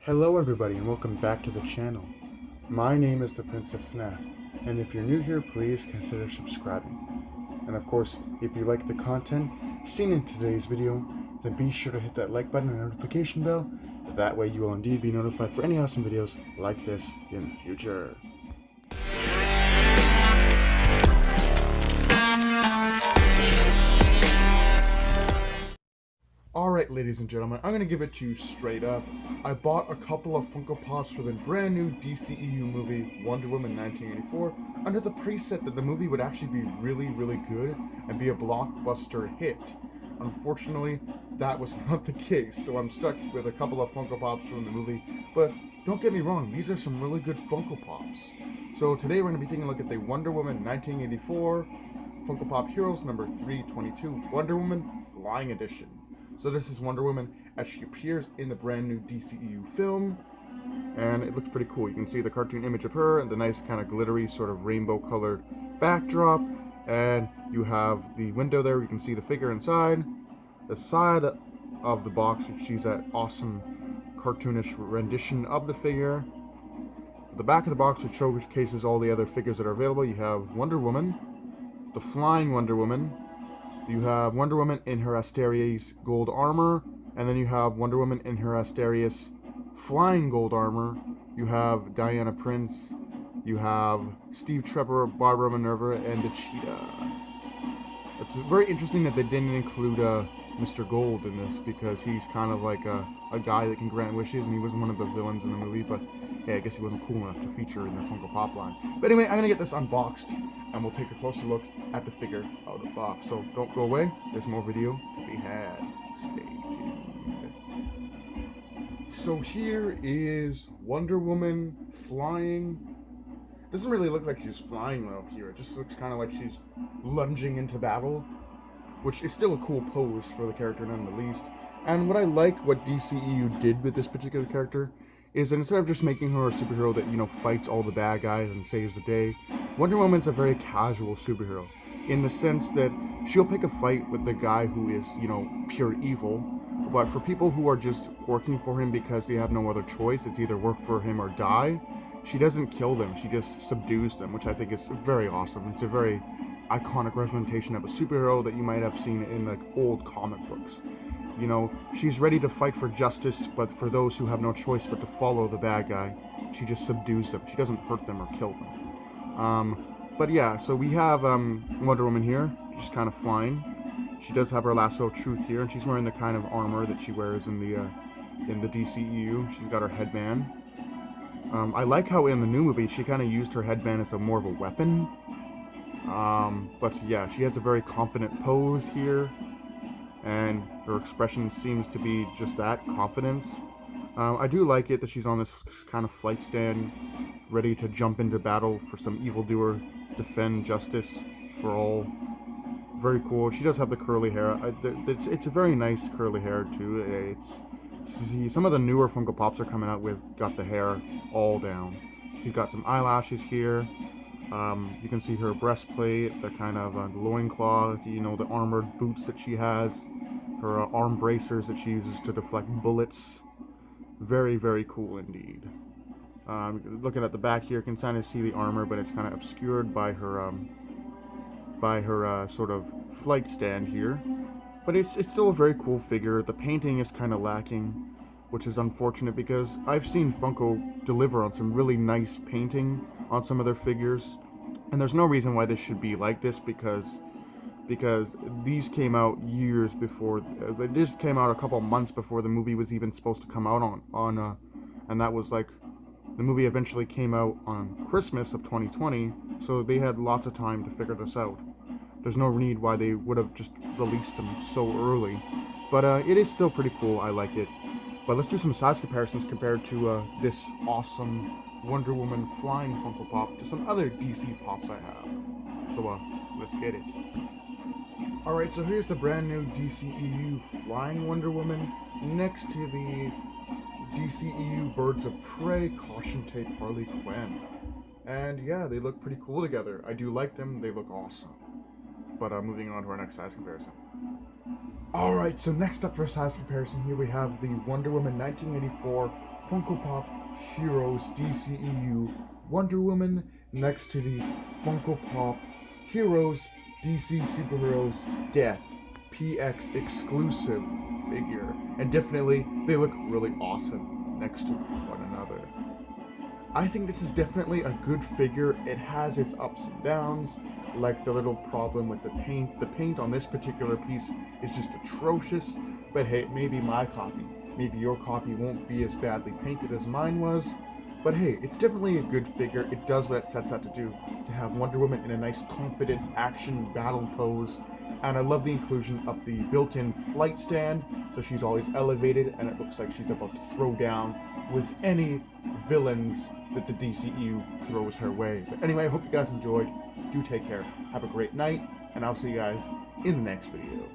Hello everybody and welcome back to the channel. My name is the Prince of FNAF, and if you're new here, please consider subscribing. And of course, if you like the content seen in today's video, then be sure to hit that like button and notification bell. That way you will indeed be notified for any awesome videos like this in the future. Alright, ladies and gentlemen, I'm going to give it to you straight up. I bought a couple of Funko Pops for the brand new DCEU movie, Wonder Woman 1984, under the preset that the movie would actually be really good and be a blockbuster hit. Unfortunately, that was not the case, so I'm stuck with a couple of Funko Pops from the movie, but don't get me wrong, these are some really good Funko Pops. So today we're going to be taking a look at the Wonder Woman 1984 Funko Pop Heroes number 322, Wonder Woman Flying Edition. So this is Wonder Woman as she appears in the brand new DCEU film, and it looks pretty cool. You can see the cartoon image of her and the nice kind of glittery sort of rainbow colored backdrop, and you have the window there. You can see the figure inside. The side of the box, she's that awesome cartoonish rendition of the figure. The back of the box, which showcases all the other figures that are available. You have Wonder Woman, the Flying Wonder Woman. You have Wonder Woman in her Asteria's gold armor, and then you have Wonder Woman in her Asteria's flying gold armor. You have Diana Prince, you have Steve Trevor, Barbara Minerva, and the Cheetah. It's very interesting that they didn't include Mr. Gold in this, because he's kind of like a guy that can grant wishes, and he was one of the villains in the movie, but hey, I guess he wasn't cool enough to feature in the Funko Pop line. But anyway, I'm going to get this unboxed, and we'll take a closer look at the figure out of the box. So don't go away, there's more video to be had. Stay tuned. So here is Wonder Woman flying. Doesn't really look like she's flying though here, it just looks kind of like she's lunging into battle, which is still a cool pose for the character none the least. And what I like what DCEU did with this particular character is that instead of just making her a superhero that, you know, fights all the bad guys and saves the day, Wonder Woman's a very casual superhero, in the sense that she'll pick a fight with the guy who is, you know, pure evil, but for people who are just working for him because they have no other choice, it's either work for him or die, she doesn't kill them, she just subdues them, which I think is very awesome. It's a very iconic representation of a superhero that you might have seen in the old comic books. You know, she's ready to fight for justice, but for those who have no choice but to follow the bad guy, she just subdues them. She doesn't hurt them or kill them. But yeah, so we have Wonder Woman here, just kind of flying. She does have her lasso of truth here, and she's wearing the kind of armor that she wears in the DCEU. She's got her headband. I like how in the new movie she kind of used her headband as more of a weapon. But yeah, she has a very confident pose here, and her expression seems to be just that, confidence. I do like it that she's on this kind of flight stand, ready to jump into battle for some evildoer, defend justice for all. Very cool. She does have the curly hair. It's a very nice curly hair too. See, some of the newer Funko Pops are coming out with got the hair all down. She's got some eyelashes here. You can see her breastplate, the kind of loincloth, you know, the armored boots that she has, her arm bracers that she uses to deflect bullets. Very cool indeed. Looking at the back here, you can kind of see the armor, but it's kind of obscured by her sort of flight stand here. But it's still a very cool figure. The painting is kind of lacking, which is unfortunate because I've seen Funko deliver on some really nice painting on some of their figures, and there's no reason why this should be like this, because these came out years before. They just came out a couple months before the movie was even supposed to come out and that was like, the movie eventually came out on Christmas of 2020, so they had lots of time to figure this out. There's no need why they would have just released them so early, but it is still pretty cool. I like it. But let's do some size comparisons compared to this awesome Wonder Woman flying Funko Pop to some other DC Pops I have. So let's get it. Alright, so here's the brand new DCEU flying Wonder Woman next to the DCEU Birds of Prey caution tape Harley Quinn. And yeah, they look pretty cool together. I do like them, they look awesome. But moving on to our next size comparison. Alright, so next up for a size comparison here we have the Wonder Woman 1984 Funko Pop Heroes DCEU Wonder Woman next to the Funko Pop Heroes DC Superheroes Death PX exclusive figure. And definitely, they look really awesome next to one another. I think this is definitely a good figure. It has its ups and downs, like the little problem with the paint. The paint on this particular piece is just atrocious, but hey, maybe my copy, maybe your copy won't be as badly painted as mine was. But hey, it's definitely a good figure. It does what it sets out to do, to have Wonder Woman in a nice, confident action battle pose. And I love the inclusion of the built-in flight stand, so she's always elevated, and it looks like she's about to throw down with any villains that the DCEU throws her way. But anyway, I hope you guys enjoyed. Do take care. Have a great night, and I'll see you guys in the next video.